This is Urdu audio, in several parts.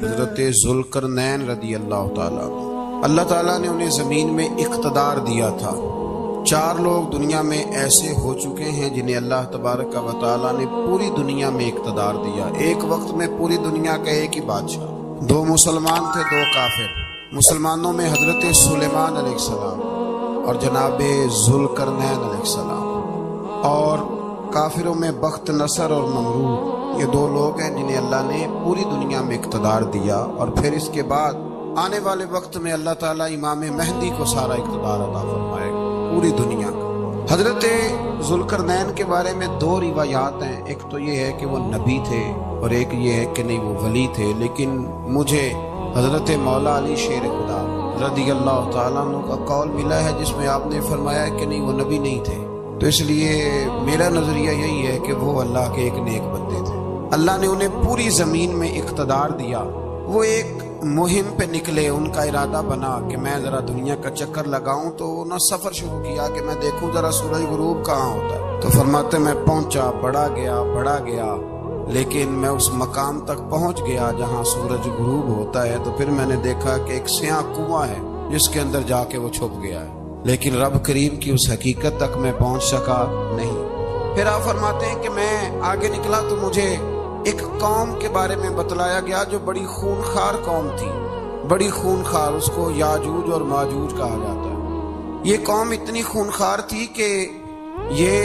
حضرت ذوالقرنین رضی اللہ تعالیٰ اللہ تعالیٰ نے انہیں زمین میں اقتدار دیا تھا۔ 4 لوگ دنیا میں ایسے ہو چکے ہیں جنہیں اللہ تبارک و تعالیٰ نے پوری دنیا میں اقتدار دیا، ایک وقت میں پوری دنیا کا ایک ہی بادشاہ۔ 2 مسلمان تھے، 2 کافر۔ مسلمانوں میں حضرت سلیمان علیہ السلام اور جناب ذوالقرنین علیہ السلام، اور کافروں میں بخت نصر اور نمرود۔ یہ 2 لوگ ہیں جنہیں اللہ نے پوری دنیا میں اقتدار دیا، اور پھر اس کے بعد آنے والے وقت میں اللہ تعالیٰ امام مہدی کو سارا اقتدار عطا فرمائے گا پوری دنیا کا۔ حضرت ذوالقرنین کے بارے میں 2 روایات ہیں، ایک تو یہ ہے کہ وہ نبی تھے اور ایک یہ ہے کہ نہیں وہ ولی تھے، لیکن مجھے حضرت مولا علی شیر خدا رضی اللہ تعالیٰ عنہ کا قول ملا ہے جس میں آپ نے فرمایا کہ نہیں وہ نبی نہیں تھے، تو اس لیے میرا نظریہ یہی ہے کہ وہ اللہ کے ایک نیک بندے تھے۔ اللہ نے انہیں پوری زمین میں اقتدار دیا۔ وہ ایک مہم پہ نکلے، ان کا ارادہ بنا کہ میں ذرا دنیا کا چکر لگاؤں، تو انہوں نے سفر شروع کیا کہ میں دیکھوں ذرا سورج غروب کہاں ہوتا ہے۔ تو فرماتے میں پہنچا، بڑا گیا، لیکن میں اس مقام تک پہنچ گیا جہاں سورج غروب ہوتا ہے، تو پھر میں نے دیکھا کہ ایک سیاہ کنواں ہے جس کے اندر جا کے وہ چھپ گیا ہے، لیکن رب کریم کی اس حقیقت تک میں پہنچ سکا نہیں۔ پھر آپ فرماتے ہیں کہ میں آگے نکلا تو مجھے ایک قوم کے بارے میں بتلایا گیا جو بڑی خونخوار قوم تھی، بڑی خونخوار، اس کو یاجوج اور ماجوج کہا جاتا ہے۔ یہ قوم اتنی خونخوار تھی کہ یہ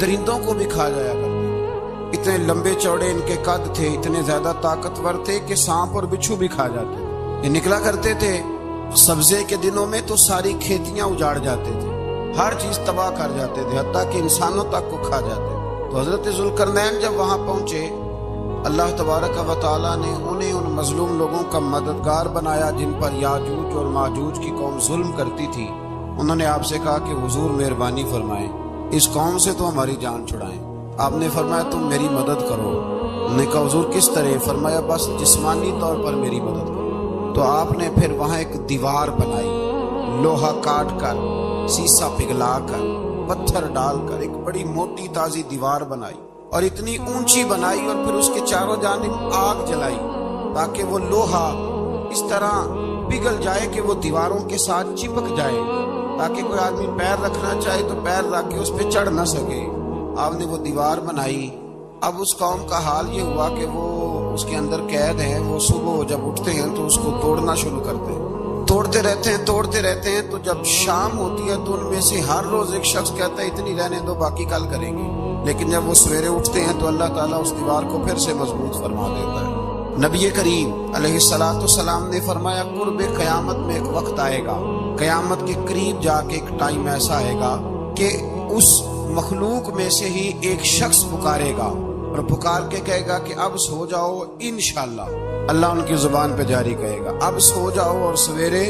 درندوں کو بھی کھا جایا کرتے، اتنے لمبے چوڑے ان کے قد تھے، اتنے زیادہ طاقتور تھے کہ سانپ اور بچھو بھی کھا جاتے تھے۔ یہ نکلا کرتے تھے سبزے کے دنوں میں تو ساری کھیتیاں اجاڑ جاتے تھے، ہر چیز تباہ کر جاتے تھے، حتیٰ کہ انسانوں تک کو کھا جاتے تھے۔ تو حضرت ذوالقرنین جب وہاں پہنچے، اللہ تبارک و تعالیٰ نے انہیں ان مظلوم لوگوں کا مددگار بنایا جن پر یاجوج اور ماجوج کی قوم ظلم کرتی تھی۔ انہوں نے آپ سے کہا کہ حضور مہربانی فرمائیں، اس قوم سے تو ہماری جان چھڑائیں۔ آپ نے فرمایا تم میری مدد کرو۔ انہوں نے کہا حضور کس طرح؟ فرمایا بس جسمانی طور پر میری مدد کرو۔ تو آپ نے پھر وہاں ایک دیوار بنائی، لوہا کاٹ کر، سیسا پگھلا کر، پتھر ڈال کر ایک بڑی موٹی تازی دیوار بنائی، اور اتنی اونچی بنائی، اور پھر اس کے چاروں جانب آگ جلائی تاکہ وہ لوہا اس طرح پگھل جائے کہ وہ دیواروں کے ساتھ چپک جائے، تاکہ کوئی آدمی پیر رکھنا چاہے تو پیر رکھ کے اس پہ چڑھ نہ سکے۔ آپ نے وہ دیوار بنائی۔ اب اس قوم کا حال یہ ہوا کہ وہ اس کے اندر قید ہیں، وہ صبح جب اٹھتے ہیں تو اس کو توڑنا شروع کرتے ہیں، توڑتے رہتے ہیں، تو جب شام ہوتی ہے تو ان میں سے ہر روز ایک شخص کہتا ہے اتنی رہنے دو، باقی کل کریں گے۔ لیکن جب وہ سویرے اٹھتے ہیں تو اللہ تعالیٰ اس دیوار کو پھر سے مضبوط فرما دیتا ہے۔ نبی کریم علیہ السلام نے فرمایا قرب قیامت میں ایک وقت آئے گا، قیامت کے قریب جا کے ایک ٹائم ایسا آئے گا کہ اس مخلوق میں سے ہی ایک شخص پکارے گا اور پکار کے کہے گا کہ اب سو جاؤ انشاءاللہ۔ اللہ ان کی زبان پہ جاری کہے گا اب سو جاؤ اور سویرے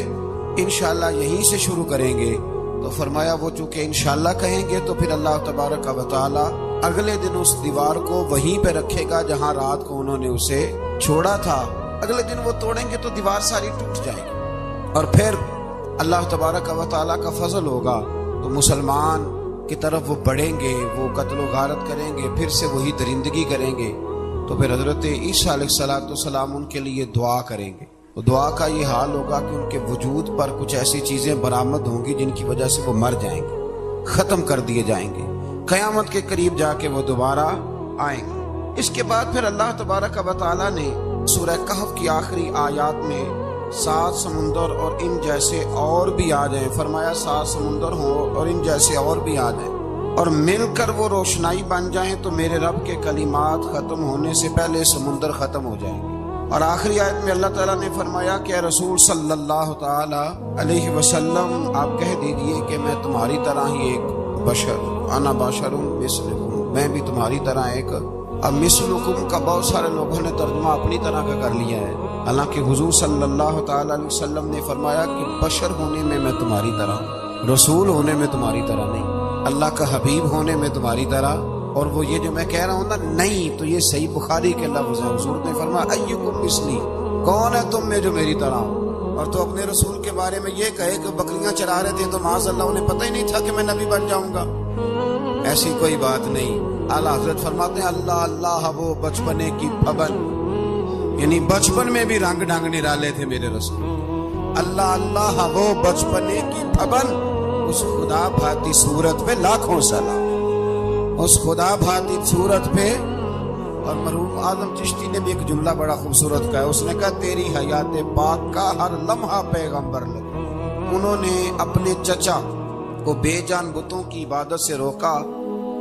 انشاءاللہ یہیں سے شروع کریں گے۔ تو فرمایا وہ چونکہ انشاءاللہ کہیں گے تو پھر اللہ تبارک و تعالیٰ اگلے دن اس دیوار کو وہیں پہ رکھے گا جہاں رات کو انہوں نے اسے چھوڑا تھا۔ اگلے دن وہ توڑیں گے تو دیوار ساری ٹوٹ جائے گی، اور پھر اللہ تبارک و تعالیٰ کا فضل ہوگا تو مسلمان کی طرف وہ بڑھیں گے، وہ قتل و غارت کریں گے، پھر سے وہی درندگی کریں گے۔ تو پھر حضرت عیسیٰ علیہ السلام ان کے لیے دعا کریں گے۔ تو دعا کا یہ حال ہوگا کہ ان کے وجود پر کچھ ایسی چیزیں برآمد ہوں گی جن کی وجہ سے وہ مر جائیں گے، ختم کر دیے جائیں گے۔ قیامت کے قریب جا کے وہ دوبارہ آئیں گے۔ اس کے بعد پھر اللہ تبارک و تعالیٰ نے سورہ کہف کی آخری آیات میں 7 سمندر اور ان جیسے اور بھی آ جائیں، فرمایا 7 سمندر ہوں اور ان جیسے اور بھی آ جائیں اور مل کر وہ روشنائی بن جائیں تو میرے رب کے کلمات ختم ہونے سے پہلے سمندر ختم ہو جائیں گے۔ اور آخری آیت میں اللہ تعالیٰ نے فرمایا کہ اے رسول صلی اللہ تعالی علیہ وسلم آپ کہہ دیجئے کہ میں تمہاری طرح ہی ایک بشر، انا بشر مثلکم، میں بھی تمہاری طرح ایک۔ اب مثلکم کا بہت سارے لوگوں نے ترجمہ اپنی طرح کا کر لیا ہے، حالانکہ حضور صلی اللہ تعالی علیہ وسلم نے فرمایا کہ بشر ہونے میں تمہاری طرح ہوں، رسول ہونے میں تمہاری طرح نہیں، اللہ کا حبیب ہونے میں تمہاری طرح۔ اور وہ یہ جو میں کہہ رہا ہوں نا نہیں، تو یہ صحیح بخاری کے لفظ ہے۔ حضور نے فرمایا ایکم مثلی، کون ہے تم میں جو میری طرح ہو؟ اور تو اپنے رسول کے بارے میں یہ کہے کہ بکریاں چرا رہے تھے تو معاذ اللہ انہیں پتہ ہی نہیں تھا کہ میں نبی بن جاؤں گا، ایسی کوئی بات نہیں۔ اعلیٰ حضرت فرماتے ہیں اللہ اللہ وہ بچپنے کی پھبن، یعنی بچپن میں بھی رنگ ڈھنگ نرالے تھے میرے رسول۔ اللہ اللہ وہ بچپنے کی پھبن، اس خدا بھاتی صورت پہ لاکھوں سلام، اس خدا بھاتی صورت پہ۔ اور مرحوم اعظم چشتی نے بھی ایک جملہ بڑا خوبصورت کہا، اس نے کہا تیری حیات پاک کا ہر لمحہ پیغمبر لگے۔ انہوں نے اپنے چچا کو بے جان بتوں کی عبادت سے روکا،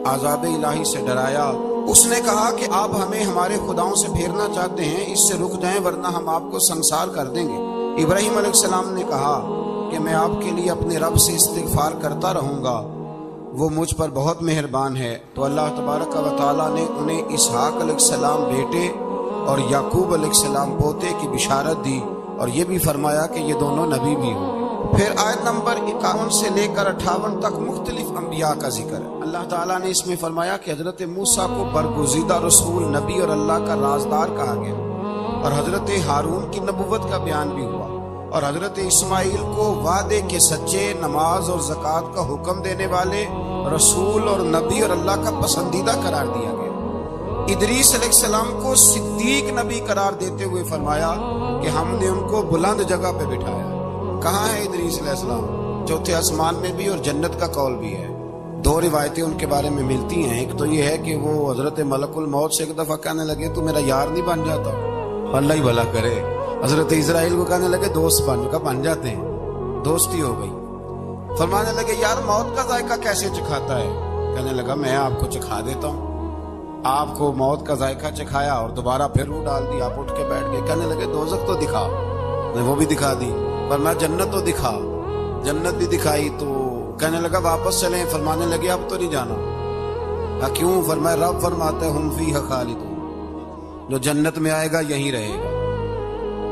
عذاب الہی سے ڈرایا۔ اس نے کہا کہ آپ ہمیں ہمارے خداؤں سے پھیرنا چاہتے ہیں، اس سے رک جائیں ورنہ ہم آپ کو سنسار کر دیں گے۔ ابراہیم علیہ السلام نے کہا کہ میں آپ کے لیے اپنے رب سے استغفار کرتا رہوں گا، وہ مجھ پر بہت مہربان ہے۔ تو اللہ تبارک و تعالیٰ نے انہیں اسحاق علیہ السلام بیٹے اور یعقوب علیہ السلام پوتے کی بشارت دی، اور یہ بھی فرمایا کہ یہ دونوں نبی بھی ہوں گے۔ پھر آیت نمبر 51 سے لے کر 58 تک مختلف انبیاء کا ذکر ہے۔ اللہ تعالیٰ نے اس میں فرمایا کہ حضرت موسیٰ کو برگزیدہ رسول، نبی اور اللہ کا رازدار کہا گیا، اور حضرت ہارون کی نبوت کا بیان بھی ہوا، اور حضرت اسماعیل کو وعدے کے سچے، نماز اور زکوٰۃ کا حکم دینے والے رسول اور نبی اور اللہ کا پسندیدہ قرار دیا گیا۔ ادریس علیہ السلام کو صدیق نبی قرار دیتے ہوئے فرمایا کہ ہم نے ان کو بلند جگہ پہ بٹھایا۔ کہاں ہے ادریس علیہ السلام؟ چوتھے آسمان میں بھی اور جنت کا قول بھی ہے۔ دو روایتیں ان کے بارے میں ملتی ہیں، ایک تو یہ ہے کہ وہ حضرت ملک الموت سے ایک دفعہ کہنے لگے تو میرا یار نہیں بن جاتا؟ اللہ ہی بھلا کرے۔ حضرت اسرائیل کو کہنے لگے دوست بن جاتے ہیں، دوستی ہو گئی۔ فرمانے لگے یار موت کا ذائقہ کیسے چکھاتا ہے؟ کہنے لگا میں آپ کو چکھا دیتا ہوں۔ آپ کو موت کا ذائقہ چکھایا اور دوبارہ پھر روح ڈال دی، آپ اٹھ کے بیٹھ گئے۔ کہنے لگے دوزخ تو دکھا، میں وہ بھی دکھا دی، فرمایا جنت تو دکھا، جنت بھی دکھائی۔ تو کہنے لگا واپس چلیں، فرمانے لگے اب تو نہیں جانا۔ کیوں؟ فرمایا رب فرماتے ہم فیہا خالدون، جو جنت میں آئے گا یہیں رہے گا۔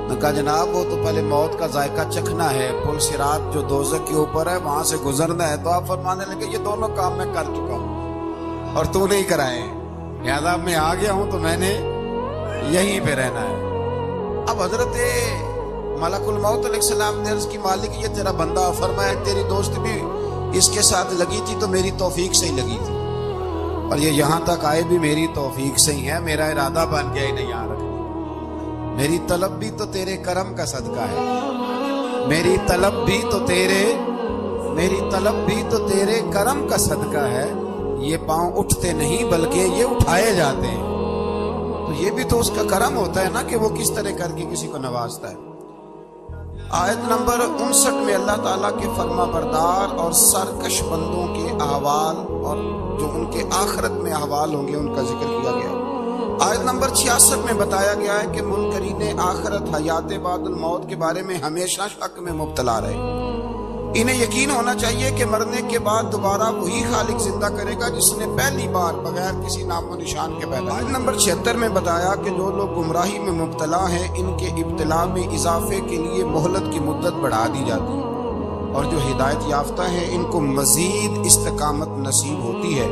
نے کہا جناب وہ تو پہلے موت کا ذائقہ چکھنا ہے، پل صراط جو دوزخ کے اوپر ہے وہاں سے گزرنا ہے۔ تو آپ فرمانے لگے یہ دونوں کام میں کر چکا ہوں اور تو نہیں کرائے، لہٰذا میں آ گیا ہوں تو میں نے یہیں پہ رہنا ہے۔ اب حضرت ملک الموت علیہ السلام نے عرض کی مالک یہ تیرا بندہ، فرمایا تیری دوست بھی اس کے ساتھ لگی تھی تو میری توفیق سے ہی لگی تھی، اور یہ یہاں تک آئے بھی میری توفیق سے ہی ہے، میرا ارادہ بن گیا انہیں یہاں رکھنے۔ میری طلب بھی تو تیرے کرم کا صدقہ ہے، میری طلب بھی تو تیرے کرم کا صدقہ ہے۔ یہ پاؤں اٹھتے نہیں بلکہ یہ اٹھائے جاتے ہیں، تو یہ بھی تو اس کا کرم ہوتا ہے نا کہ وہ کس طرح کر کے کسی کو نوازتا ہے۔ آیت نمبر 59 میں اللہ تعالیٰ کے فرما بردار اور سرکش بندوں کے احوال اور جو ان کے آخرت میں احوال ہوں گے ان کا ذکر کیا گیا۔ آیت نمبر 66 میں بتایا گیا ہے کہ منکرین آخرت حیات بعد الموت کے بارے میں ہمیشہ شک میں مبتلا رہے۔ انہیں یقین ہونا چاہیے کہ مرنے کے بعد دوبارہ وہی خالق زندہ کرے گا جس نے پہلی بار بغیر کسی نام و نشان کے پیدا۔ آیت نمبر 76 میں بتایا کہ جو لوگ گمراہی میں مبتلا ہیں ان کے ابتلا میں اضافے کے لیے مہلت کی مدت بڑھا دی جاتی ہے، اور جو ہدایت یافتہ ہیں ان کو مزید استقامت نصیب ہوتی ہے۔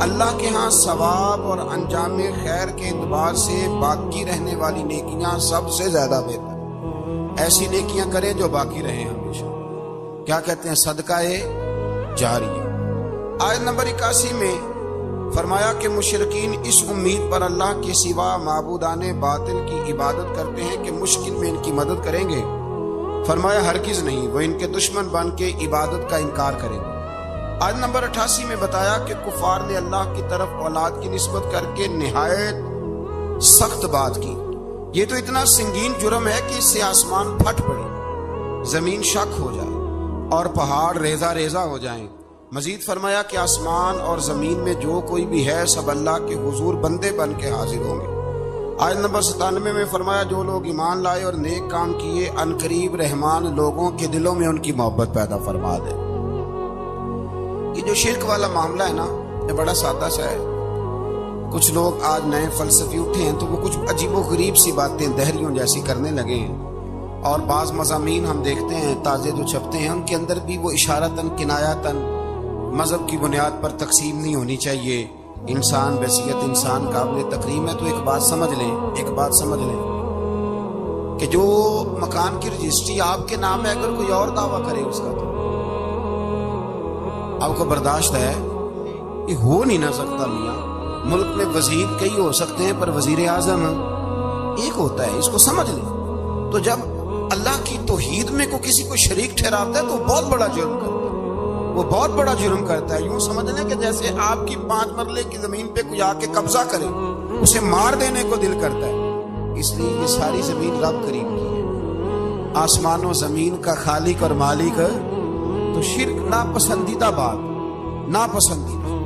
اللہ کے ہاں ثواب اور انجام خیر کے اعتبار سے باقی رہنے والی نیکیاں سب سے زیادہ بہتر۔ ایسی نیکیاں کریں جو باقی رہیں ہمیشہ، کیا کہتے ہیں صدقہ جاریہ۔ آیت نمبر 81 میں فرمایا کہ مشرکین اس امید پر اللہ کے سوا معبودان باطل کی عبادت کرتے ہیں کہ مشکل میں ان کی مدد کریں گے۔ فرمایا ہرگز نہیں، وہ ان کے دشمن بن کے عبادت کا انکار کریں گے۔ آیت نمبر 88 میں بتایا کہ کفار نے اللہ کی طرف اولاد کی نسبت کر کے نہایت سخت بات کی۔ یہ تو اتنا سنگین جرم ہے کہ اس سے آسمان پھٹ پڑے، زمین شک ہو جائے اور پہاڑ ریزہ ریزہ ہو جائیں۔ مزید فرمایا کہ آسمان اور زمین میں جو کوئی بھی ہے سب اللہ کے حضور بندے بن کے حاضر ہوں گے۔ آیت نمبر 97 میں فرمایا جو لوگ ایمان لائے اور نیک کام کیے عنقریب رحمان لوگوں کے دلوں میں ان کی محبت پیدا فرما دے۔ یہ جو شرک والا معاملہ ہے نا یہ بڑا سادہ سا ہے۔ کچھ لوگ آج نئے فلسفی اٹھے ہیں تو وہ کچھ عجیب و غریب سی باتیں دہریوں جیسی کرنے لگے ہیں، اور بعض مضامین ہم دیکھتے ہیں تازے جو چھپتے ہیں ان کے اندر بھی وہ اشارتاً کنایاتاً مذہب کی بنیاد پر تقسیم نہیں ہونی چاہیے، انسان بحیثیت انسان قابل تکریم ہے۔ تو ایک بات سمجھ لیں کہ جو مکان کی رجسٹری آپ کے نام ہے اگر کوئی اور دعویٰ کرے اس کا تو آپ کو برداشت ہے؟ یہ ہو نہیں نہ سکتا میاں۔ ملک میں وزیر کئی ہو سکتے ہیں پر وزیر اعظم ایک ہوتا ہے، اس کو سمجھ لیں۔ تو جب اللہ کی توحید میں کوئی کسی کو شریک ٹھہراتا ہے تو بہت بڑا جرم کرتا ہے، وہ بہت بڑا جرم کرتا ہے۔ یوں سمجھ لیں کہ جیسے آپ کی 5 مرلے کی زمین پہ کوئی آ کے قبضہ کرے، اسے مار دینے کو دل کرتا ہے۔ اس لیے یہ ساری زمین رب کریم کی ہے، آسمان و زمین کا خالق اور مالک ہے۔ تو شرک ناپسندیدہ بات، ناپسندیدہ۔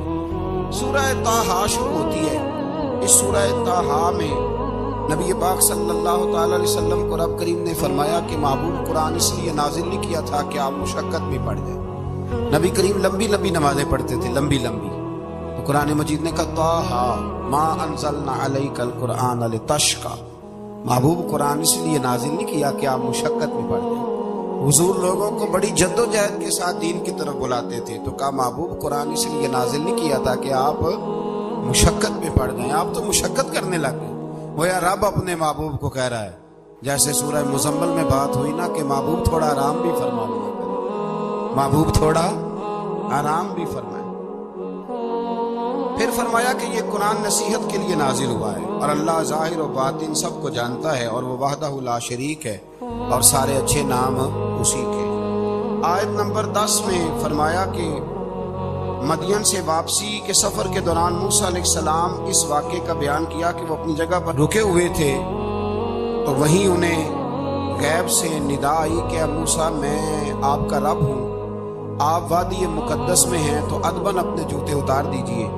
سورہ طٰہٰ شروع ہوتی ہے۔ اس سورہ طٰہٰ میں نبی پاک صلی اللہ تعالی علیہ وسلم کو رب کریم نے فرمایا کہ محبوب قرآن اس لیے نازل نہیں کیا تھا کہ آپ مشقت میں پڑ جائیں۔ نبی کریم لمبی لمبی نمازیں پڑھتے تھے، لمبی لمبی۔ تو قرآن مجید نے کہا طٰہٰ ما انزلنا علیک القرآن لتشقیٰ، محبوب قرآن اس لیے نازل نہیں کیا کہ آپ مشقت میں پڑ جائیں۔ حضور لوگوں کو بڑی جد و جہد کے ساتھ دین کی طرف بلاتے تھے، تو کہا محبوب قرآن اس لیے نازل نہیں کیا تھا کہ آپ مشقت میں پڑ جائیں۔ آپ تو مشقت کرنے لگ گئے۔ وہ یا رب اپنے محبوب کو کہہ رہا ہے، جیسے سورہ مزمل میں بات ہوئی نا کہ محبوب تھوڑا آرام بھی فرما لیا کرے، محبوب تھوڑا آرام بھی فرمائے۔ پھر فرمایا کہ یہ قرآن نصیحت کے لیے نازل ہوا ہے، اور اللہ ظاہر و باطن سب کو جانتا ہے، اور وہ وحدہ لا شریک ہے، اور سارے اچھے نام اسی کے۔ آیت نمبر 10 میں فرمایا کہ مدین سے واپسی کے سفر کے دوران موسیٰ علیہ السلام اس واقعے کا بیان کیا کہ وہ اپنی جگہ پر رکے ہوئے تھے، تو وہیں انہیں غیب سے ندا آئی کہ اے موسیٰ میں آپ کا رب ہوں، آپ وادی مقدس میں ہیں تو ادباً اپنے جوتے اتار دیجئے،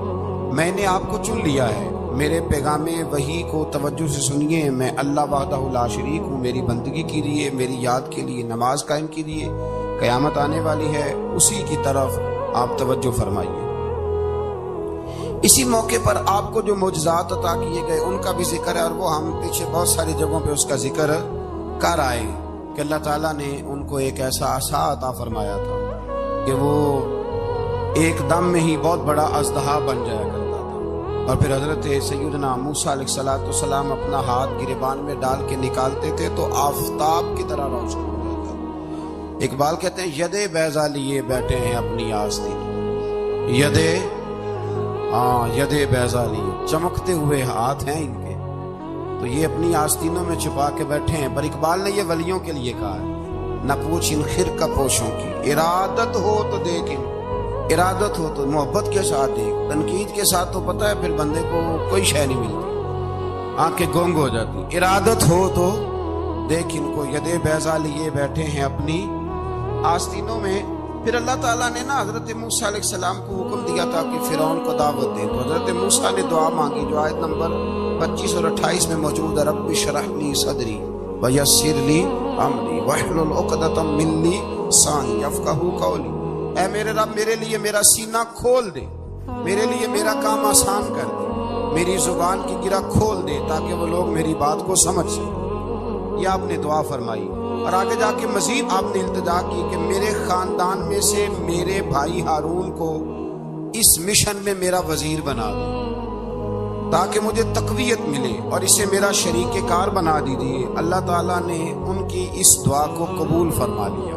میں نے آپ کو چن لیا ہے، میرے پیغام وحی کو توجہ سے سنیے، میں اللہ وحدہ لا شریک ہوں، میری بندگی کیجیے، میری یاد کے لیے نماز قائم کیجیے، قیامت آنے والی ہے، اسی کی طرف آپ توجہ فرمائیے۔ اسی موقع پر آپ کو جو معجزات عطا کیے گئے ان کا بھی ذکر ہے، اور وہ ہم پیچھے بہت ساری جگہوں پہ اس کا ذکر کر آئے کہ اللہ تعالیٰ نے ان کو ایک ایسا عصا عطا فرمایا تھا کہ وہ ایک دم میں ہی بہت بڑا اژدہا بن جایا کرتا تھا، اور پھر حضرت سیدنا موسیٰ علیہ السلام اپنا ہاتھ گریبان میں ڈال کے نکالتے تھے تو آفتاب کی طرح روشن ہو جاتا۔ اقبال کہتے ہیں ید بیضا لیے بیٹھے ہیں اپنی آستین، ید بیضا لیے، چمکتے ہوئے ہاتھ ہیں ان کے، تو یہ اپنی آستینوں میں چھپا کے بیٹھے ہیں۔ پر اقبال نے یہ ولیوں کے لیے کہا ہے، نہ پوچھ ان خرقہ پوشوں کی، ارادت ہو تو دیکھ، ارادت ہو تو محبت کے ساتھ دیکھ، تنقید کے ساتھ تو پتہ ہے پھر بندے کو کوئی شے نہیں ملتی، آنکھیں گونگ ہو جاتی۔ ارادت ہو تو دیکھ ان کو، ید بیضا لیے بیٹھے ہیں اپنی آستینوں میں۔ پھر اللہ تعالیٰ نے نا حضرت موسیٰ علیہ السلام کو حکم دیا تھا کہ فرعون کو دعوت دے، تو حضرت موسیٰ نے دعا مانگی جو آیت نمبر 25 اور 28 میں موجود ہے، رب اشرح لی صدری ویسر لی امری واحلل عقدۃ من لسانی یفقہوا قولی، اے میرے رب میرے لیے میرا سینہ کھول دے، میرے لیے میرا کام آسان کر دے، میری زبان کی گرہ کھول دے تاکہ وہ لوگ میری بات کو سمجھ سکیں۔ یہ آپ نے دعا فرمائی، اور آگے جا کے مزید آپ نے التجا کی کہ میرے خاندان میں سے میرے بھائی ہارون کو اس مشن میں میرا وزیر بنا دے تاکہ مجھے تقویت ملے، اور اسے میرا شریک کار بنا دیجیے۔ اللہ تعالیٰ نے ان کی اس دعا کو قبول فرما لیا۔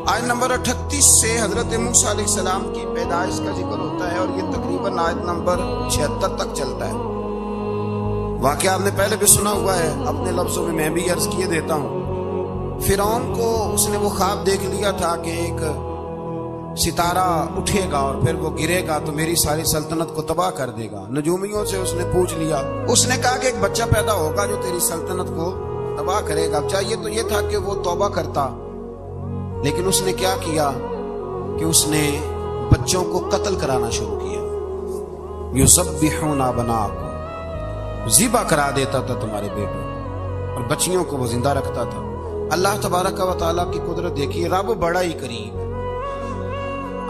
آیت نمبر 38 سے حضرت موسیٰ علیہ السلام کی پیدائش کا ذکر ہوتا ہے، اور یہ تقریباً آیت نمبر 76 تک چلتا ہے۔ واقعہ آپ نے پہلے بھی سنا ہوا ہے، اپنے لفظوں میں میں بھی عرض کیے دیتا ہوں۔ فرعون کو اس نے وہ خواب دیکھ لیا تھا کہ ایک ستارہ اٹھے گا اور پھر وہ گرے گا تو میری ساری سلطنت کو تباہ کر دے گا۔ نجومیوں سے اس نے پوچھ لیا، اس نے کہا کہ ایک بچہ پیدا ہوگا جو تیری سلطنت کو تباہ کرے گا۔ چاہیے تو یہ تھا کہ وہ توبہ کرتا، لیکن اس نے کیا کیا کہ اس نے بچوں کو قتل کرانا شروع کیا۔ یذبحون ابناءکم، ذبح کرا دیتا تھا تمہارے بیٹوں، اور بچیوں کو وہ زندہ رکھتا تھا۔ اللہ تبارک و تعالیٰ کی قدرت دیکھیے، رب بڑا ہی قریب ہے۔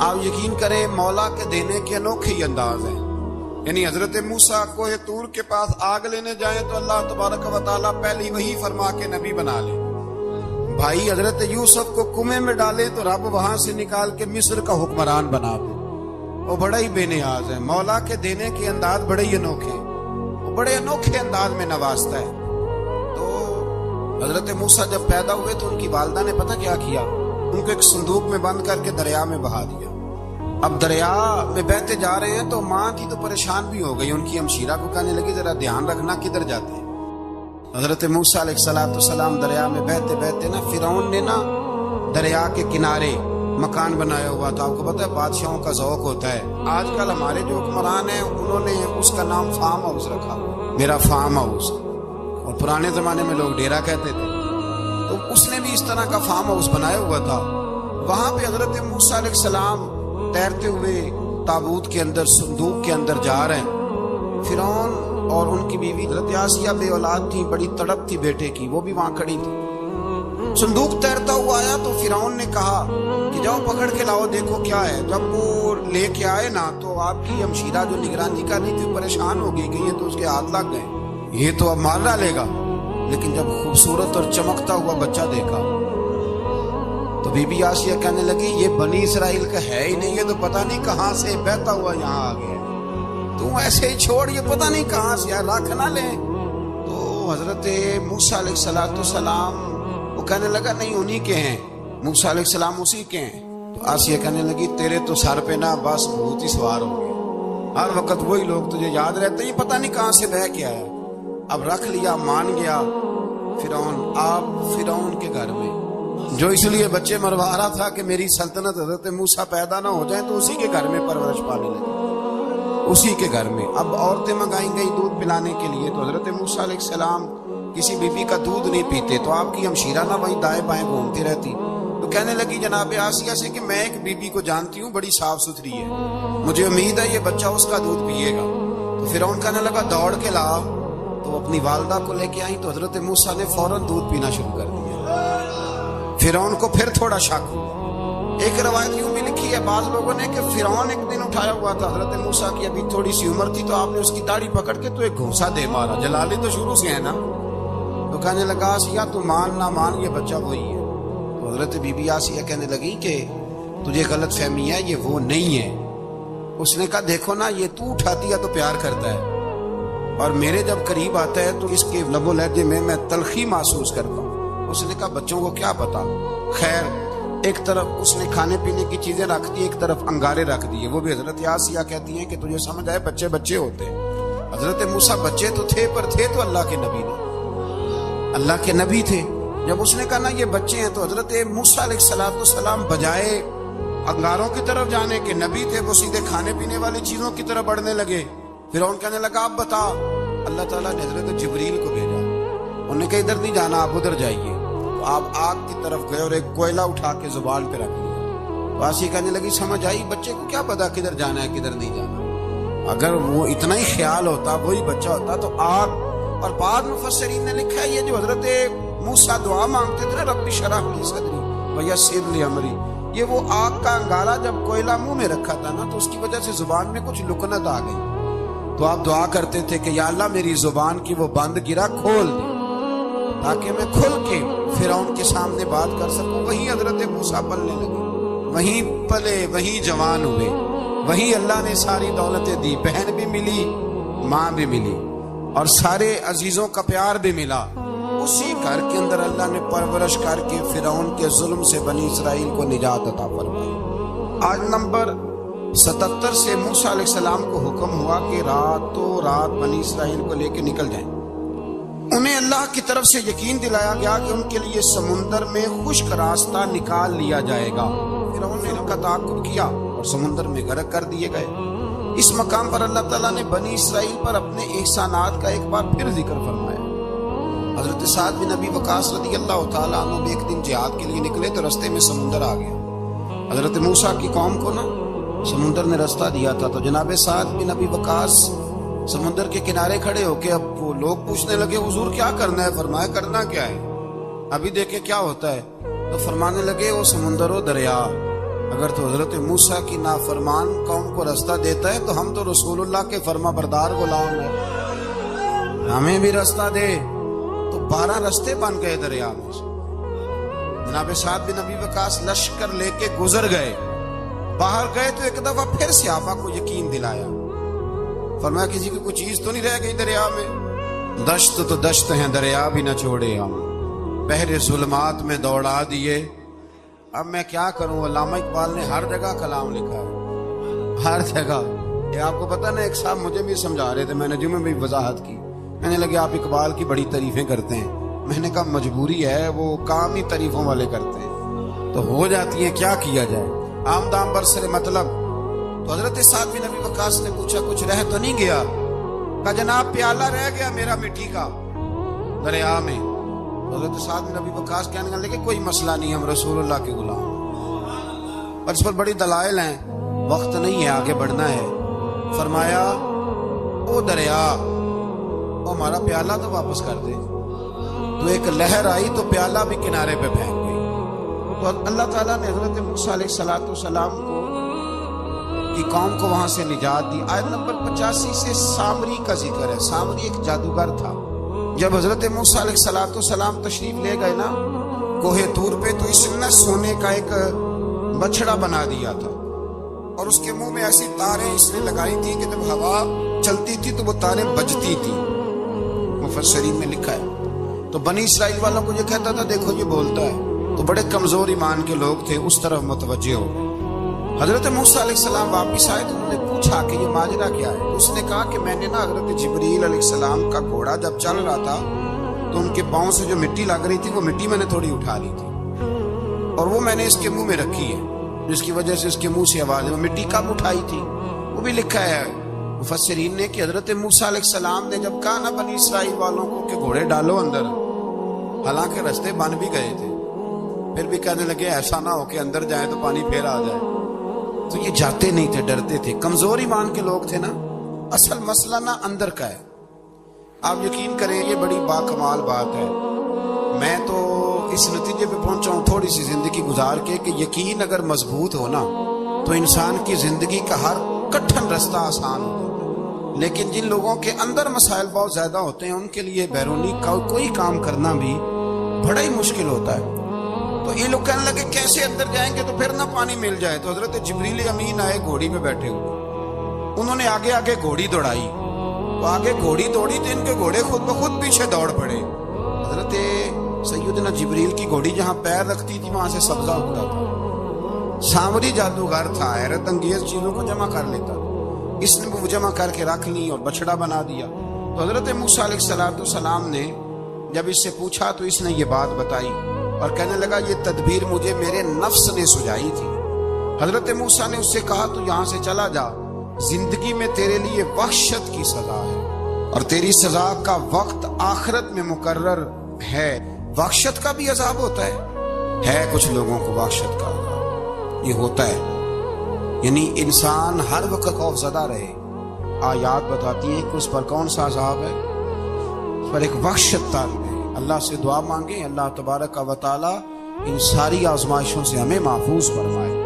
آپ یقین کریں مولا کے دینے کے انوکھے ہی انداز ہیں۔ یعنی حضرت موسیٰ کوہ طور کے پاس آگ لینے جائیں تو اللہ تبارک و تعالیٰ پہلی وہی فرما کے نبی بنا لے۔ بھائی حضرت یوسف کو کنویں میں ڈالے تو رب وہاں سے نکال کے مصر کا حکمران بنا دے۔ وہ بڑا ہی بے نیاز ہے۔ مولا کے دینے کے انداز بڑے ہی انوکھے، بڑے انوکھے انداز میں نوازتا ہے۔ تو حضرت موسیٰ جب پیدا ہوئے تو ان کی والدہ نے پتہ کیا کیا، ان کو ایک صندوق میں بند کر کے دریا میں بہا دیا۔ اب دریا میں بہتے جا رہے ہیں تو ماں تھی تو پریشان بھی ہو گئی، ان کی ہمشیرہ کو کہنے لگی ذرا دھیان رکھنا کدھر جاتے ہیں۔ حضرت موسیٰ علیہ السلام دریا میں بہتے بہتے نا فرعون نے نا دریا کے کنارے مکان بنایا ہوا تھا. آپ کو پتہ ہے بادشاہوں کا ذوق ہوتا ہے. آج کل ہمارے جو حکمران ہیں انہوں نے اس کا نام فارم ہاؤس رکھا, میرا فارم ہاؤس, اور پرانے زمانے میں لوگ ڈیرا کہتے تھے. تو اس نے بھی اس طرح کا فارم ہاؤس بنایا ہوا تھا. وہاں پہ حضرت موسیٰ علیہ السلام تیرتے ہوئے تابوت کے اندر, صندوق کے اندر جا رہے ہیں. فرعون اور ان کی بیوی حضرت آسیہ بے اولاد تھی, بڑی تڑپ تھی بیٹے کی, وہ بھی وہاں کھڑی تھی. صندوق تیرتا ہوا آیا تو فرعون نے کہا کہ جاؤ پکڑ کے لاؤ دیکھو کیا ہے. جب وہ لے کے آئے نا تو آپ کی ہمشیرہ جو نگرانی کر رہی تھی پریشان ہو گئی کہ یہ تو اس کے ہاتھ لگ گئے, یہ تو اب مار ڈالے گا. لیکن جب خوبصورت اور چمکتا ہوا بچہ دیکھا تو بی بی آسیہ کہنے لگی یہ بنی اسرائیل کا ہے ہی نہیں, یہ تو پتہ نہیں کہاں سے بہتا ہوا یہاں آ گیا, تو ایسے ہی چھوڑ, یہ پتہ نہیں کہاں سے, رکھ نہ لیں. تو حضرت موسیٰ علیہ السلام وہ کہنے لگا نہیں انہی کے ہیں, موسیٰ علیہ السلام اسی کے ہیں. تو آسیہ کہنے لگی تیرے تو سر پہ نا بس بھوت ہی سوار ہو گئے, ہر وقت وہی لوگ تجھے یاد رہتے ہیں, یہ پتہ نہیں کہاں سے بہ کے آیا. اب رکھ لیا, مان گیا فرعون. آپ فرعون کے گھر میں جو اس لیے بچے مروا رہا تھا کہ میری سلطنت حضرت موسیٰ پیدا نہ ہو جائیں, تو اسی کے گھر میں پرورش پانے لگے, اسی کے گھر میں. اب عورتیں منگائیں گئی دودھ پلانے کے لیے, تو حضرت موسیٰ علیہ السلام کسی بیوی کا دودھ نہیں پیتے, تو آپ کی ہمشیرہ نہ وہیں دائیں بائیں گھومتی رہتی. تو کہنے لگی جناب آسیہ سے کہ میں ایک بیوی کو جانتی ہوں, بڑی صاف ستھری ہے, مجھے امید ہے یہ بچہ اس کا دودھ پیے گا. تو فرعون کہنے لگا دوڑ کے لا. تو اپنی والدہ کو لے کے آئی تو حضرت موسیٰ نے فوراً دودھ پینا شروع کر دیا. فرعون کو پھر تھوڑا شک ہوا. ایک روایت یوں بھی لکھی ہے بعض لوگوں نے کہ فرعون ایک دن اٹھایا ہوا تھا حضرت موسیٰ کی, ابھی تھوڑی سی عمر تھی, تو آپ نے اس کی داڑھی پکڑ کے تو ایک گھونسا دے مارا. جلالی تو شروع سے ہے نا. تو کہنے لگا آسیہ تو مان نہ مان یہ بچہ وہی ہے. تو حضرت بی بی آسیہ کہنے لگی کہ تجھے غلط فہمی ہے, یہ وہ نہیں ہے. اس نے کہا دیکھو نا یہ تو اٹھاتی ہے تو پیار کرتا ہے, اور میرے جب قریب آتا ہے تو اس کے لب و لہجے میں تلخی محسوس کرتا ہوں. اس نے کہا بچوں کو کیا پتا. خیر ایک طرف اس نے کھانے پینے کی چیزیں رکھ دی, ایک طرف انگارے رکھ دیے. وہ بھی حضرت آسیہ کہتی ہیں کہ تجھے سمجھ آئے بچے بچے ہوتے ہیں. حضرت موسیٰ بچے تو تھے پر تھے تو اللہ کے نبی نے, اللہ کے نبی تھے. جب اس نے کہا نا یہ بچے ہیں, تو حضرت موسیٰ علیہ السلام بجائے انگاروں کی طرف جانے کے نبی تھے, وہ سیدھے کھانے پینے والی چیزوں کی طرف بڑھنے لگے. فرعون کہنے لگا اب بتا. اللہ تعالیٰ نے حضرت جبریل کو بھیجا, انہوں نے کہا ادھر نہیں جانا آپ ادھر جائیے. تو آپ آگ کی طرف گئے اور ایک کوئلہ اٹھا کے زبان پہ رکھ لیا. تو آسیہ کہنے لگی سمجھ آئی, بچے کو کیا پتا کدھر جانا ہے کدھر نہیں جانا. اگر وہ اتنا ہی خیال ہوتا, وہی بچہ ہوتا تو آگ. اور بعض مفسرین نے لکھا ہے یہ جو حضرت موسیٰ دعا مانگتے تھے رب اشرح لی صدری ویسر لی امری, یہ وہ آگ کا انگارہ جب کوئلہ منہ میں رکھا تھا نا, تو اس کی وجہ سے زبان میں کچھ لکنت آ گئی. تو آپ دعا کرتے تھے کہ یا اللہ میری زبان کی وہ بند گرا کھول دے تاکہ میں کھل کے فرعون کے سامنے بات کر سکوں. وہیں حضرت موسیٰ پلنے لگے, وہیں پلے, وہیں جوان ہوئے, وہیں اللہ نے ساری دولتیں دی. بہن بھی ملی, ماں بھی ملی, اور سارے عزیزوں کا پیار بھی ملا. اسی گھر کے اندر اللہ نے پرورش کر کے فرعون کے ظلم سے بنی اسرائیل کو نجات عطا فرمائی. آج نمبر 77 سے موسیٰ علیہ السلام کو حکم ہوا کہ راتوں رات بنی اسرائیل کو لے کے نکل جائیں. انہیں اللہ کی طرف سے یقین دلایا گیا کہ ان کے لیے سمندر میں خشک راستہ نکال لیا جائے گا. فرعون نے ان کا تعاقب کیا اور سمندر میں غرق کر دیے گئے. اس مقام پر اللہ تعالیٰ نے بنی اسرائیل پر اپنے احسانات کا ایک بار پھر ذکر فرمایا. حضرت سعد بن ابی وقاص رضی اللہ تعالیٰ عنہ بھی ایک دن جہاد کے لیے نکلے تو رستے میں سمندر آ گیا. حضرت موسیٰ کی قوم کو نا سمندر نے رستہ دیا تھا, تو جناب سعد بن ابی وقاص سمندر کے کنارے کھڑے ہو کے, اب وہ لوگ پوچھنے لگے حضور کیا کرنا ہے. فرمایا کرنا کیا ہے, ابھی دیکھیں کیا ہوتا ہے. تو فرمانے لگے وہ سمندر و دریا, اگر تو حضرت موسیٰ کی نافرمان قوم کو رستہ دیتا ہے تو ہم تو رسول اللہ کے فرما بردار غلام ہیں, ہمیں بھی رستہ دے. تو 12 رستے بن گئے دریا میں سے. جناب سعد بن ابی وقاص لشکر لے کے گزر گئے, باہر گئے تو ایک دفعہ پھر صحابہ کو یقین دلایا. فرمایا کسی کی کوئی چیز تو نہیں رہ گئی دریا میں. دشت تو دشت ہیں دریا بھی نہ چھوڑے ہم, پہرے ظلمات میں دوڑا دیے. اب میں کیا کروں, علامہ اقبال نے ہر جگہ کلام لکھا ہے, ہر جگہ. یہ آپ کو پتہ نا, ایک صاحب مجھے بھی سمجھا رہے تھے, میں نے جمعے میں بھی وضاحت کی کہنے لگے آپ اقبال کی بڑی تعریفیں کرتے ہیں۔ میں نے کہا مجبوری ہے، وہ کام ہی تعریفوں والے کرتے ہیں تو ہو جاتی ہیں، کیا کیا جائے، عام دام برسر مطلب۔ تو حضرت سعد بن ابی وقاص نے پوچھا کچھ رہ تو نہیں گیا؟ کہا جناب پیالہ رہ گیا میرا مٹی کا دریا میں۔ حضرت سعد بن ابی وقاص کہنے لگے کوئی مسئلہ نہیں، ہم رسول اللہ کے غلام، اور اس پر بڑی دلائل ہیں، وقت نہیں ہے، آگے بڑھنا ہے۔ فرمایا او دریا، او ہمارا پیالہ تو واپس کر دے۔ تو ایک لہر آئی تو پیالہ بھی کنارے پہ پھینک گئی۔ تو اللہ تعالیٰ نے حضرت موسیٰ علیہ السلام کی قوم کو وہاں سے نجات دی۔ آیت نمبر 85 سے سامری کا ذکر ہے۔ سامری ایک جادوگر تھا۔ جب حضرت موسیٰ علیہ السلام تشریف لے گئے نا کوہ طور پہ، تو اس نے سونے کا ایک بچڑا بنا دیا تھا، اور اس کے منہ میں ایسی تاریں اس نے لگائی تھی کہ جب ہوا چلتی تھی تو وہ تاریں بجتی تھی، مفسرین میں لکھا ہے۔ تو بنی اسرائیل والوں کو یہ کہتا تھا دیکھو یہ بولتا ہے، تو بڑے کمزور ایمان کے لوگ تھے، اس طرف متوجہ ہو گئے۔ حضرت موسیٰ علیہ السلام واپس آئے تو انہوں نے پوچھا کہ یہ ماجرا کیا ہے؟ تو اس نے کہا کہ میں نے نا حضرت جبریل علیہ السلام کا گھوڑا جب چل رہا تھا تو ان کے پاؤں سے جو مٹی لگ رہی تھی وہ مٹی میں نے تھوڑی اٹھا لی تھی، اور وہ میں نے اس کے منہ میں رکھی ہے، جس کی وجہ سے اس کے منہ سے آواز ہے۔ مٹی کب اٹھائی تھی وہ بھی لکھا ہے مفسرین نے کہ حضرت موسیٰ علیہ السلام نے جب کہا نا بنی اسرائیل والوں کو کہ گھوڑے ڈالو اندر، حالانکہ رستے بن بھی گئے تھے، پھر بھی کہنے لگے ایسا نہ ہو کہ اندر جائیں تو پانی پھر آ جائے، تو یہ جاتے نہیں تھے، ڈرتے تھے، کمزور ایمان کے لوگ تھے نا۔ اصل مسئلہ نہ اندر کا ہے، آپ یقین کریں یہ بڑی باکمال بات ہے۔ میں تو اس نتیجے پہ پہنچا ہوں تھوڑی سی زندگی گزار کے کہ یقین اگر مضبوط ہو نا تو انسان کی زندگی کا ہر کٹھن رستہ آسان ہو جاتا ہے، لیکن جن لوگوں کے اندر مسائل بہت زیادہ ہوتے ہیں ان کے لیے بیرونی کوئی کام کرنا بھی بڑا ہی مشکل ہوتا ہے۔ تو یہ لوگ کہنے لگے کیسے اندر جائیں گے تو پھر نہ پانی مل جائے۔ تو حضرت جبریل امین آئے گھوڑی پہ بیٹھے ہوئے، انہوں نے آگے آگے گھوڑی دوڑائی، تو آگے گھوڑی دوڑی تو ان کے گھوڑے خود بخود پیچھے دوڑ پڑے۔ حضرت سیدنا جبریل کی گھوڑی جہاں پیر رکھتی تھی وہاں سے سبزہ اگتا تھا۔ سامری جادوگر تھا، حیرت انگیز چیزوں کو جمع کر لیتا، اس نے وہ جمع کر کے رکھ لی اور بچڑا بنا دیا۔ تو حضرت موسیٰ علیہ السلام نے جب اس سے پوچھا تو اس نے یہ بات بتائی اور کہنے لگا یہ تدبیر مجھے میرے نفس نے سجائی تھی۔ حضرت موسیٰ نے اس سے کہا تو یہاں سے چلا جا، زندگی میں تیرے لیے وحشت کی سزا ہے اور تیری سزا کا وقت آخرت میں مقرر ہے۔ وحشت کا بھی عذاب ہوتا ہے کچھ لوگوں کو وحشت کا عذاب یہ ہوتا ہے، یعنی انسان ہر وقت خوف زدہ رہے۔ آیات بتاتی ہیں کہ اس پر کون سا عذاب ہے، اس پر ایک وحشت طالب ہے۔ اللہ سے دعا مانگیں اللہ تبارک و تعالی ان ساری آزمائشوں سے ہمیں محفوظ فرمائے۔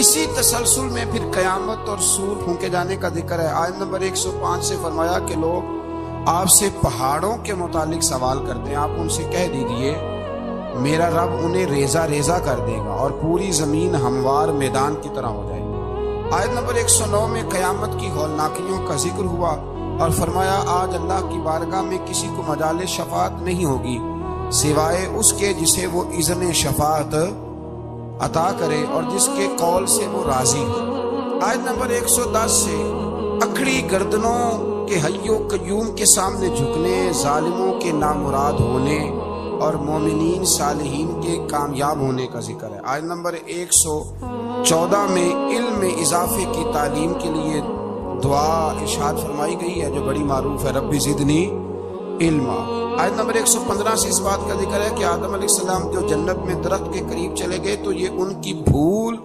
اسی تسلسل میں پھر قیامت اور سور پھونکے جانے کا ذکر ہے۔ آیت نمبر 105 سے فرمایا کہ لوگ آپ سے پہاڑوں کے متعلق سوال کرتے ہیں، آپ ان سے کہہ دیجئے میرا رب انہیں ریزہ ریزہ کر دے گا اور پوری زمین ہموار میدان کی طرح ہو جائے گی۔ آیت نمبر 109 میں قیامت کی ہولناکیوں کا ذکر ہوا اور فرمایا آج اللہ کی بارگاہ میں کسی کو مجال شفاعت نہیں ہوگی سوائے اس کے جسے وہ اذن شفاعت عطا کرے اور جس کے قول سے وہ راضی ہو۔ آیت نمبر 110 سے اکھڑی گردنوں کے حی و قیوم کے سامنے جھکنے، ظالموں کے نامراد ہونے اور مومنین صالحین کے کامیاب ہونے کا ذکر ہے۔ آیت نمبر 114 میں علم میں اضافے کی تعلیم کے لیے دعا ارشاد فرمائی گئی ہے جو بڑی معروف ہے، رب زدنی علما۔ آیت نمبر 115 سے اس بات کا ذکر ہے کہ آدم علیہ السلام جو جنت میں درخت کے قریب چلے گئے تو یہ ان کی بھول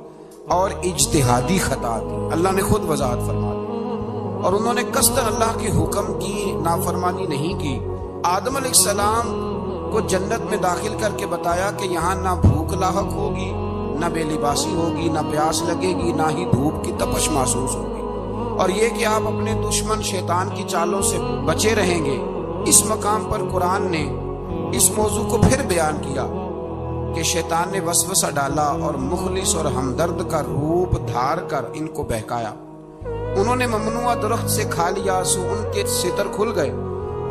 اور اجتہادی خطا تھی، اللہ نے خود وضاحت فرما دی، اور انہوں نے قصداً اللہ کے حکم کی نافرمانی نہیں کی۔ آدم علیہ السلام کو جنت میں داخل کر کے بتایا کہ یہاں نہ بھوک لاحق ہوگی، نہ بے لباسی ہوگی، نہ پیاس لگے گی، نہ ہی دھوپ کی تپش محسوس ہوگی، اور یہ کہ آپ اپنے دشمن شیطان کی چالوں سے بچے رہیں گے۔ اس مقام پر قرآن نے اس موضوع کو پھر بیان کیا کہ شیطان نے وسوسہ ڈالا اور مخلص اور ہمدرد کا روپ دھار کر ان کو بہکایا۔ انہوں نے ممنوع درخت سے کھا لیا سو ان کے ستر کھل گئے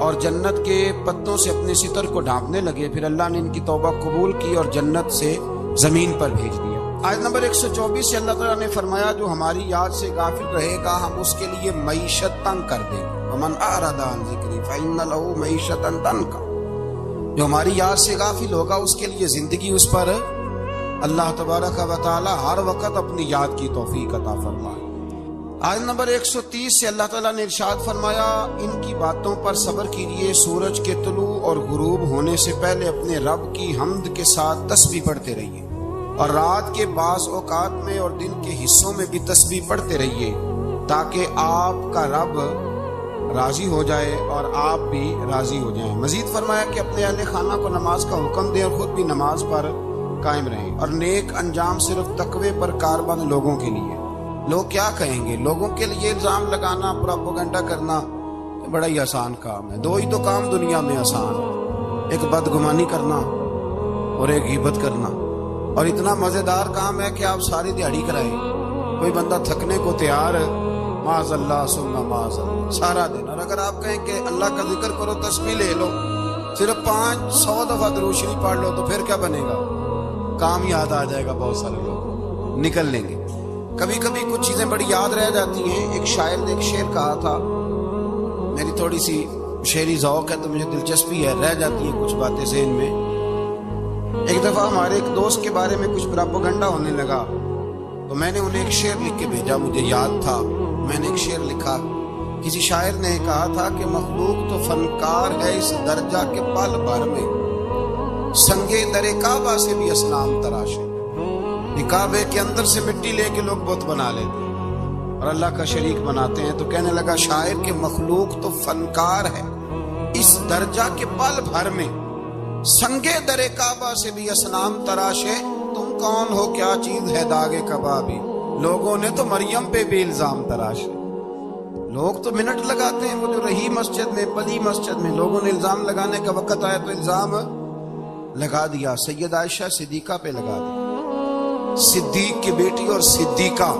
اور جنت کے پتوں سے اپنے ستر کو ڈھانپنے لگے۔ پھر اللہ نے ان کی توبہ قبول کی اور جنت سے زمین پر بھیج دیا۔ آیت نمبر 124 سے اللہ تعالیٰ نے فرمایا جو ہماری یاد سے غافل رہے گا ہم اس کے لیے معیشت تنگ کر دیں گے. ومن اعرض عن ذکری فإن له معیشۃ ضنکا. جو ہماری یاد سے غافل ہوگا اس کے لیے زندگی اس پر اللہ تبارک و تعالی ہر وقت اپنی یاد کی توفیق عطا فرمائے. آیت نمبر 130 سے اللہ تعالیٰ نے ارشاد فرمایا ان کی باتوں پر صبر کیجیے. سورج کے طلوع اور غروب ہونے سے پہلے اپنے رب کی حمد کے ساتھ تسبیح پڑھتے رہیے اور رات کے بعض اوقات میں اور دن کے حصوں میں بھی تسبیح پڑھتے رہیے تاکہ آپ کا رب راضی ہو جائے اور آپ بھی راضی ہو جائیں. مزید فرمایا کہ اپنے اہل خانہ کو نماز کا حکم دیں اور خود بھی نماز پر قائم رہیں اور نیک انجام صرف تقوی پر کاربند لوگوں کے لیے. لوگ کیا کہیں گے؟ لوگوں کے لیے الزام لگانا، پروپیگنڈا کرنا بڑا ہی آسان کام ہے. دو ہی تو کام دنیا میں آسان ہے، ایک بدگمانی کرنا اور ایک غیبت کرنا. اور اتنا مزیدار کام ہے کہ آپ ساری دیہڑی کرائیں، کوئی بندہ تھکنے کو تیار ہے معاذ اللہ ثم معاذ اللہ سارا دن. اور اگر آپ کہیں کہ اللہ کا ذکر کرو، تسبیح لے لو، صرف 500 دفعہ درود شریف پڑھ لو، تو پھر کیا بنے گا؟ کام یاد آ جائے گا. بہت سارے لوگ نکل لیں گے. کبھی کبھی کچھ چیزیں بڑی یاد رہ جاتی ہیں. ایک شاعر نے ایک شعر کہا تھا، میری تھوڑی سی شعری ذوق ہے تو مجھے دلچسپی ہے، رہ جاتی ہیں کچھ باتیں ذہن میں. ایک دفعہ ہمارے ایک دوست کے بارے میں کچھ پروپیگنڈا ہونے لگا تو میں نے انہیں ایک شعر لکھ کے بھیجا. مجھے یاد تھا، میں نے ایک شعر لکھا. کسی شاعر نے کہا تھا کہ مخلوق تو فنکار ہے اس درجہ کے پل بھر میں، سنگے در کعبہ سے بھی اسلام تراشے. کعبے کے اندر سے مٹی لے کے لوگ بت بنا لیتے اور اللہ کا شریک بناتے ہیں. تو کہنے لگا شاعر کہ مخلوق تو فنکار ہے اس درجہ کے پل بھر میں، سنگے در کعبہ سے بھی اسلام تراشے. تم کون ہو، کیا چیز ہے داغے کبابی، لوگوں نے تو مریم پہ بھی الزام تراشے. لوگ تو منٹ لگاتے ہیں، وہ جو رہی مسجد میں، پلی مسجد میں، لوگوں نے الزام لگانے کا وقت آیا تو الزام لگا دیا. سید عائشہ صدیقہ پہ لگا دیا، صدیق کی بیٹی اور صدیقہ.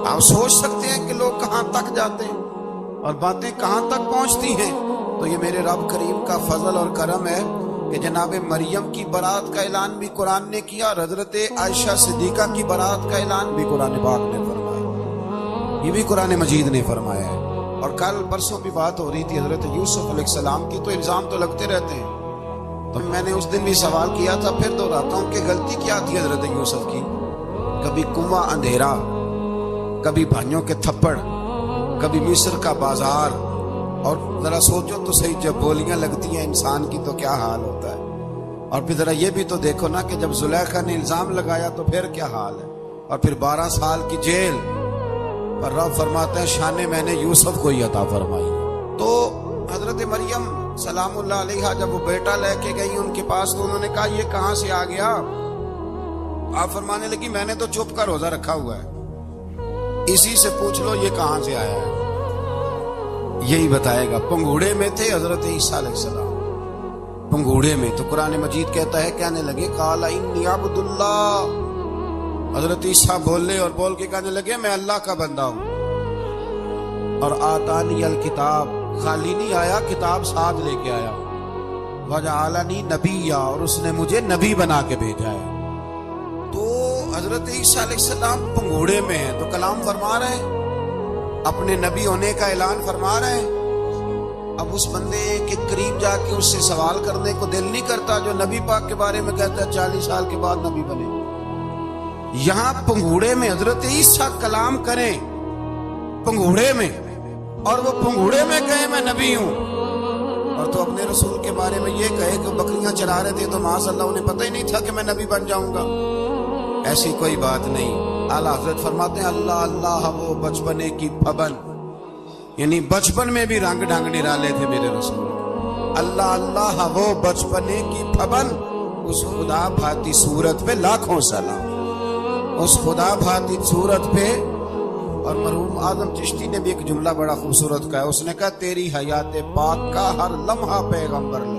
آپ سوچ سکتے ہیں کہ لوگ کہاں تک جاتے ہیں اور باتیں کہاں تک پہنچتی ہیں. تو یہ میرے رب کریم کا فضل اور کرم ہے کہ جناب مریم کی برات کا اعلان بھی قرآن نے کیا اور حضرت عائشہ صدیقہ کی برات کا اعلان بھی قرآن پاک نے فرمایا. یہ بھی قرآن مجید نے فرمایا ہے. اور کل پرسوں بھی بات ہو رہی تھی حضرت یوسف علیہ السلام کی. تو الزام تو لگتے رہتے ہیں. تو میں نے اس دن بھی سوال کیا تھا، پھر دہراتا ہوں کہ غلطی کیا تھی حضرت یوسف کی؟ کبھی کنواں اندھیرا، کبھی بھائیوں کے تھپڑ، کبھی مصر کا بازار. اور ذرا سوچو تو صحیح، جب بولیاں لگتی ہیں انسان کی تو کیا حال ہوتا ہے. اور پھر ذرا یہ بھی تو دیکھو نا کہ جب زلیخا نے الزام لگایا تو پھر کیا حال ہے. اور پھر 12 سال کی جیل. اور رب فرماتے ہیں شان میں نے یوسف کو ہی عطا فرمائی. تو حضرت مریم سلام اللہ علیہا جب وہ بیٹا لے کے گئی ان کے پاس تو انہوں نے کہا یہ کہاں سے آ گیا؟ آپ فرمانے لگی میں نے تو چھپ کر روزہ رکھا ہوا ہے، اسی سے پوچھ لو یہ کہاں سے آیا ہے، یہی بتائے گا. پنگوڑے میں تھے حضرت عیسیٰ علیہ السلام، پنگوڑے میں. تو قرآن مجید کہتا ہے کہنے لگے قال انی عبد اللہ. حضرت عیسیٰ بولے اور بول کے کہنے لگے میں اللہ کا بندہ ہوں. اور آتانی الکتاب، خالی نہیں آیا، کتاب ساتھ لے کے آیا. وجعلنی نبیا، اور اس نے مجھے نبی بنا کے بھیجا ہے. تو حضرت عیسیٰ علیہ السلام پنگوڑے میں ہیں تو کلام فرما رہے ہیں، اپنے نبی ہونے کا اعلان فرما رہے ہیں. اب اس بندے کے قریب جا کے اس سے سوال کرنے کو دل نہیں کرتا جو نبی پاک کے بارے میں کہتا ہے 40 سال کے بعد نبی بنے. یہاں پنگوڑے میں حضرت عیسیٰ کلام کریں، پنگوڑے میں، اور وہ پنگوڑے میں کہے میں نبی ہوں. اور تو اپنے رسول کے بارے میں یہ کہے کہ بکریاں چلا رہے تھے تو معاذ اللہ انہیں پتہ ہی نہیں تھا کہ میں نبی بن جاؤں گا. ایسی کوئی بات نہیں. اعلیٰ حضرت فرماتے ہیں اللہ اللہ وہ بچپنے کی پھبن، یعنی بچپن میں بھی رنگ ڈھنگ نرالے تھے میرے رسول. اللہ اللہ وہ بچپنے کی پھبن، اس خدا بھاتی صورت پہ لاکھوں سلام، اس خدا بھاتی صورت پہ. اور مرحوم اعظم چشتی نے بھی ایک جملہ بڑا خوبصورت کہا، اس نے کہا تیری حیات پاک کا ہر لمحہ پیغمبر لے.